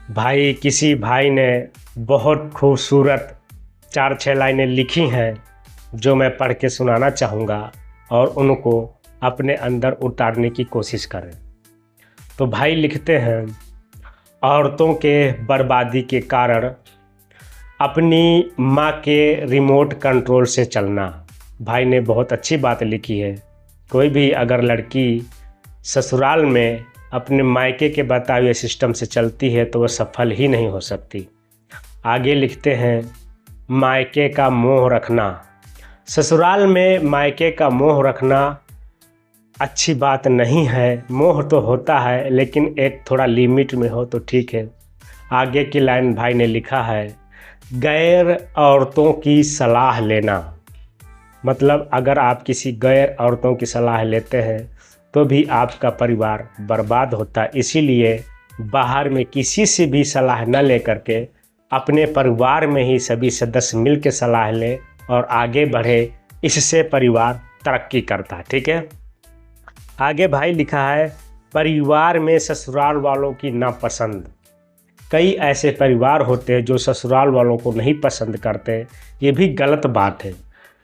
भाई किसी भाई ने बहुत खूबसूरत 4-6 लाइनें लिखी हैं जो मैं पढ़ के सुनाना चाहूँगा और उनको अपने अंदर उतारने की कोशिश करें। तो भाई लिखते हैं, औरतों के बर्बादी के कारण अपनी माँ के रिमोट कंट्रोल से चलना। भाई ने बहुत अच्छी बात लिखी है। कोई भी अगर लड़की ससुराल में अपने मायके के बताए हुए सिस्टम से चलती है तो वह सफल ही नहीं हो सकती। आगे लिखते हैं, मायके का मोह रखना। ससुराल में मायके का मोह रखना अच्छी बात नहीं है। मोह तो होता है लेकिन एक थोड़ा लिमिट में हो तो ठीक है। आगे की लाइन भाई ने लिखा है, गैर औरतों की सलाह लेना। मतलब अगर आप किसी गैर औरतों की सलाह लेते हैं तो भी आपका परिवार बर्बाद होता है। इसीलिए बाहर में किसी से भी सलाह न लेकर के अपने परिवार में ही सभी सदस्य मिल के सलाह लें और आगे बढ़े। इससे परिवार तरक्की करता है। ठीक है। आगे भाई लिखा है, परिवार में ससुराल वालों की नापसंद। कई ऐसे परिवार होते हैं जो ससुराल वालों को नहीं पसंद करते। ये भी गलत बात है।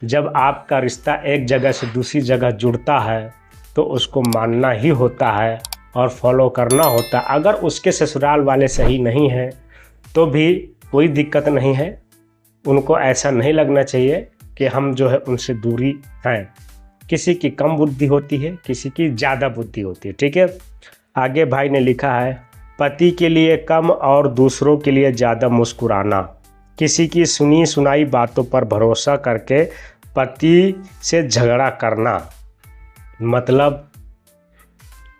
जब आपका रिश्ता एक जगह से दूसरी जगह जुड़ता है तो उसको मानना ही होता है और फॉलो करना होता है। अगर उसके ससुराल वाले सही नहीं हैं तो भी कोई दिक्कत नहीं है। उनको ऐसा नहीं लगना चाहिए कि हम जो है उनसे दूरी हैं। किसी की कम बुद्धि होती है, किसी की ज़्यादा बुद्धि होती है। ठीक है। आगे भाई ने लिखा है, पति के लिए कम और दूसरों के लिए ज़्यादा मुस्कुराना। किसी की सुनी सुनाई बातों पर भरोसा करके पति से झगड़ा करना। मतलब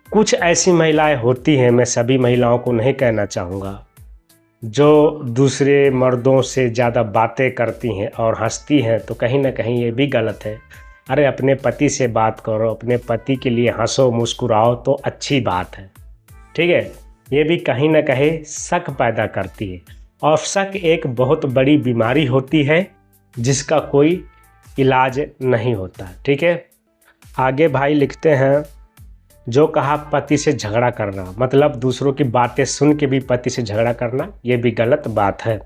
कुछ ऐसी महिलाएं होती हैं, मैं सभी महिलाओं को नहीं कहना चाहूँगा, जो दूसरे मर्दों से ज़्यादा बातें करती हैं और हंसती हैं। तो कहीं ना कहीं ये भी गलत है। अरे अपने पति से बात करो, अपने पति के लिए हंसो मुस्कुराओ तो अच्छी बात है। ठीक है। ये भी कहीं ना कहीं शक पैदा करती है और शक एक बहुत बड़ी बीमारी होती है जिसका कोई इलाज नहीं होता। ठीक है। आगे भाई लिखते हैं, जो कहा पति से झगड़ा करना। मतलब दूसरों की बातें सुन के भी पति से झगड़ा करना, ये भी गलत बात है।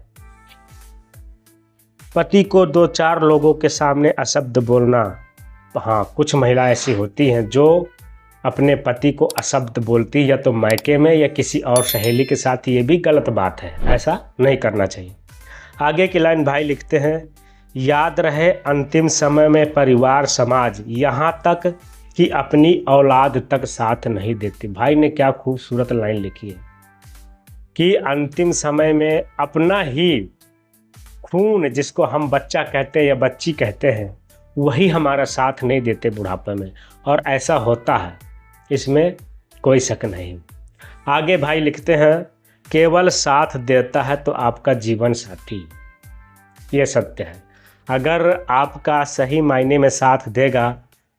पति को 2-4 लोगों के सामने अशब्द बोलना। हाँ, कुछ महिला ऐसी होती हैं जो अपने पति को अशब्द बोलती है, या तो मायके में या किसी और सहेली के साथ। ये भी गलत बात है, ऐसा नहीं करना चाहिए। आगे की लाइन भाई लिखते हैं, याद रहे अंतिम समय में परिवार समाज यहाँ तक कि अपनी औलाद तक साथ नहीं देती। भाई ने क्या खूबसूरत लाइन लिखी है कि अंतिम समय में अपना ही खून, जिसको हम बच्चा कहते हैं या बच्ची कहते हैं, वही हमारा साथ नहीं देते बुढ़ापे में। और ऐसा होता है, इसमें कोई शक नहीं। आगे भाई लिखते हैं, केवल साथ देता है तो आपका जीवन साथी। ये सत्य है। अगर आपका सही मायने में साथ देगा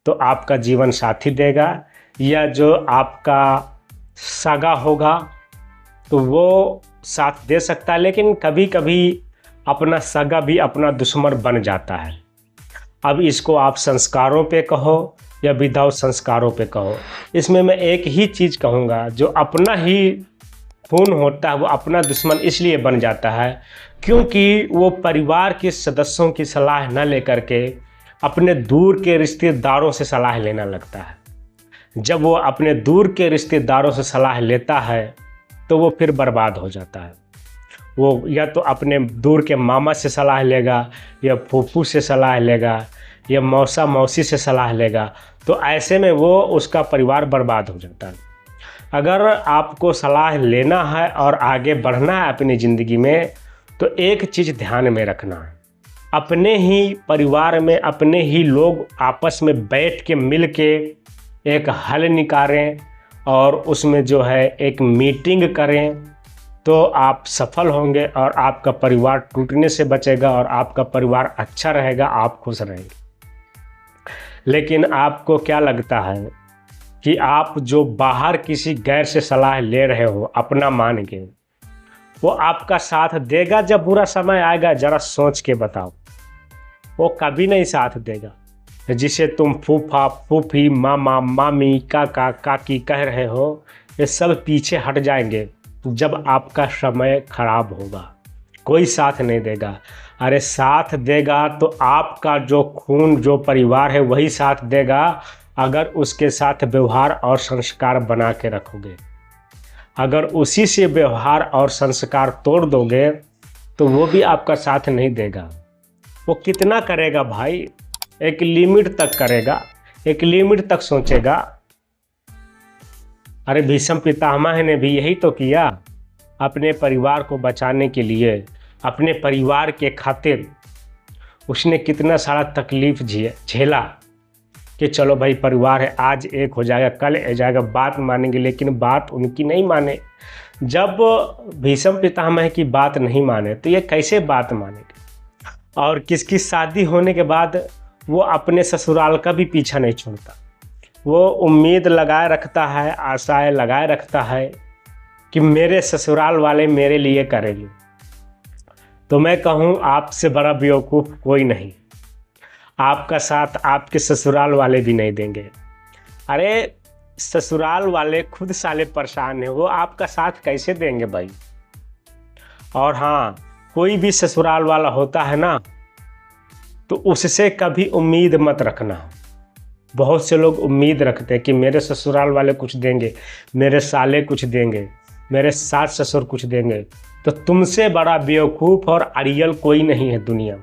तो आपका जीवन साथी देगा, या जो आपका सगा होगा तो वो साथ दे सकता है। लेकिन कभी कभी अपना सगा भी अपना दुश्मन बन जाता है। अब इसको आप संस्कारों पे कहो या विदाउट संस्कारों पे कहो, इसमें मैं एक ही चीज़ कहूँगा, जो अपना ही खून होता है वो अपना दुश्मन इसलिए बन जाता है क्योंकि वो परिवार के सदस्यों की सलाह न लेकर के अपने दूर के रिश्तेदारों से सलाह लेना लगता है। जब वो अपने दूर के रिश्तेदारों से सलाह लेता है तो वो फिर बर्बाद हो जाता है। वो या तो अपने दूर के मामा से सलाह लेगा, या फूफू से सलाह लेगा, या मौसा मौसी से सलाह लेगा। तो ऐसे में वो उसका परिवार बर्बाद हो जाता है। अगर आपको सलाह लेना है और आगे बढ़ना है अपनी ज़िंदगी में तो एक चीज़ ध्यान में रखना है, अपने ही परिवार में अपने ही लोग आपस में बैठ के मिल के एक हल निकालें और उसमें जो है एक मीटिंग करें तो आप सफल होंगे और आपका परिवार टूटने से बचेगा और आपका परिवार अच्छा रहेगा, आप खुश रहेंगे। लेकिन आपको क्या लगता है कि आप जो बाहर किसी गैर से सलाह ले रहे हो अपना मान के, वो आपका साथ देगा जब बुरा समय आएगा? ज़रा सोच के बताओ। वो कभी नहीं साथ देगा। जिसे तुम फूफा फूफी मामा मामी काका काकी कह रहे हो, ये सब पीछे हट जाएंगे। जब आपका समय खराब होगा। कोई साथ नहीं देगा। अरे साथ देगा तो आपका जो खून जो परिवार है वही साथ देगा, अगर उसके साथ व्यवहार और संस्कार बना के रखोगे। अगर उसी से व्यवहार और संस्कार तोड़ दोगे तो वो भी आपका साथ नहीं देगा। वो कितना करेगा भाई, एक लिमिट तक करेगा, एक लिमिट तक सोचेगा। अरे भीष्म पितामह ने भी यही तो किया, अपने परिवार को बचाने के लिए, अपने परिवार के खातिर उसने कितना सारा तकलीफ झेला कि चलो भाई परिवार है, आज एक हो जाएगा, कल हो जाएगा, बात मानेंगे। लेकिन बात उनकी नहीं माने। जब भीष्म पितामह की बात नहीं माने तो ये कैसे बात मानेंगे। और किसकी शादी होने के बाद वो अपने ससुराल का भी पीछा नहीं छोड़ता। वो उम्मीद लगाए रखता है, आशाएं लगाए रखता है कि मेरे ससुराल वाले मेरे लिए करेंगे। तो मैं कहूँ आपसे बड़ा बेवकूफ़ कोई नहीं। आपका साथ आपके ससुराल वाले भी नहीं देंगे। अरे ससुराल वाले खुद साले परेशान हैं, वो आपका साथ कैसे देंगे भाई। और हाँ, कोई भी ससुराल वाला होता है ना, तो उससे कभी उम्मीद मत रखना। बहुत से लोग उम्मीद रखते हैं कि मेरे ससुराल वाले कुछ देंगे, मेरे साले कुछ देंगे, मेरे सास ससुर कुछ देंगे। तो तुमसे बड़ा बेवकूफ़ और अड़ियल कोई नहीं है दुनिया में।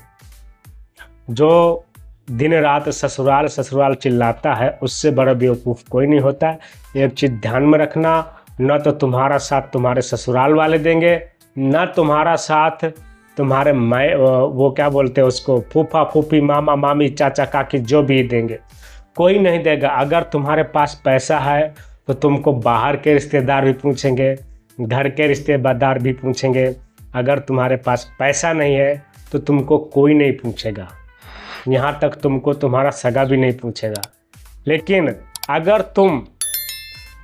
जो दिन रात ससुराल ससुराल चिल्लाता है, उससे बड़ा बेवकूफ़ कोई नहीं होता है। एक चीज़ ध्यान में रखना, न तो तुम्हारा साथ तुम्हारे ससुराल वाले देंगे, न तुम्हारा साथ तुम्हारे वो क्या बोलते हैं उसको, फूफा फूफी मामा मामी चाचा काकी जो भी देंगे, कोई नहीं देगा। अगर तुम्हारे पास पैसा है तो तुमको बाहर के रिश्तेदार भी पूछेंगे, घर के रिश्तेदार भी पूछेंगे। अगर तुम्हारे पास पैसा नहीं है तो तुमको कोई नहीं पूछेगा, यहाँ तक तुमको तुम्हारा सगा भी नहीं पूछेगा। लेकिन अगर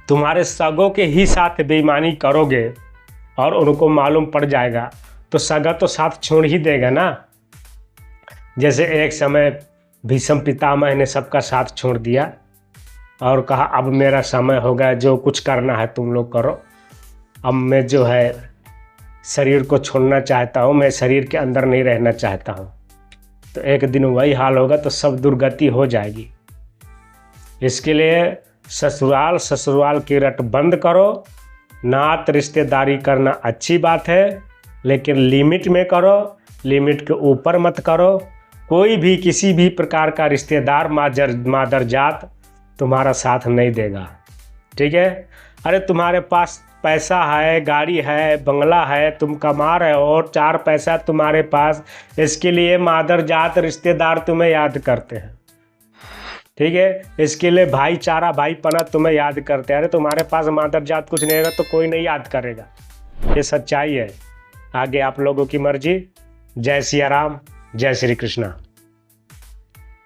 तुम्हारे सगों के ही साथ बेईमानी करोगे और उनको मालूम पड़ जाएगा तो सगा तो साथ छोड़ ही देगा ना। जैसे एक समय भीष्म पितामह ने सबका साथ छोड़ दिया और कहा अब मेरा समय हो गया, जो कुछ करना है तुम लोग करो, अब मैं जो है शरीर को छोड़ना चाहता हूँ, मैं शरीर के अंदर नहीं रहना चाहता हूँ। तो एक दिन वही हाल होगा तो सब दुर्गति हो जाएगी। इसके लिए ससुराल की रट बंद करो। नात रिश्तेदारी करना अच्छी बात है, लेकिन लिमिट में करो, लिमिट के ऊपर मत करो। कोई भी किसी भी प्रकार का रिश्तेदार मादर जात तुम्हारा साथ नहीं देगा, ठीक है। अरे तुम्हारे पास पैसा है, गाड़ी है, बंगला है, तुम कमा रहे हो और 4 पैसा तुम्हारे पास, इसके लिए मादर जात रिश्तेदार तुम्हें याद करते हैं, ठीक है। इसके लिए भाईचारा भाईपना तुम्हें याद करते हैं। अरे तुम्हारे पास मादर जात कुछ नहीं रहेगा तो कोई नहीं याद करेगा, ये सच्चाई है। आगे आप लोगों की मर्जी। जय सिया राम, जय श्री कृष्णा।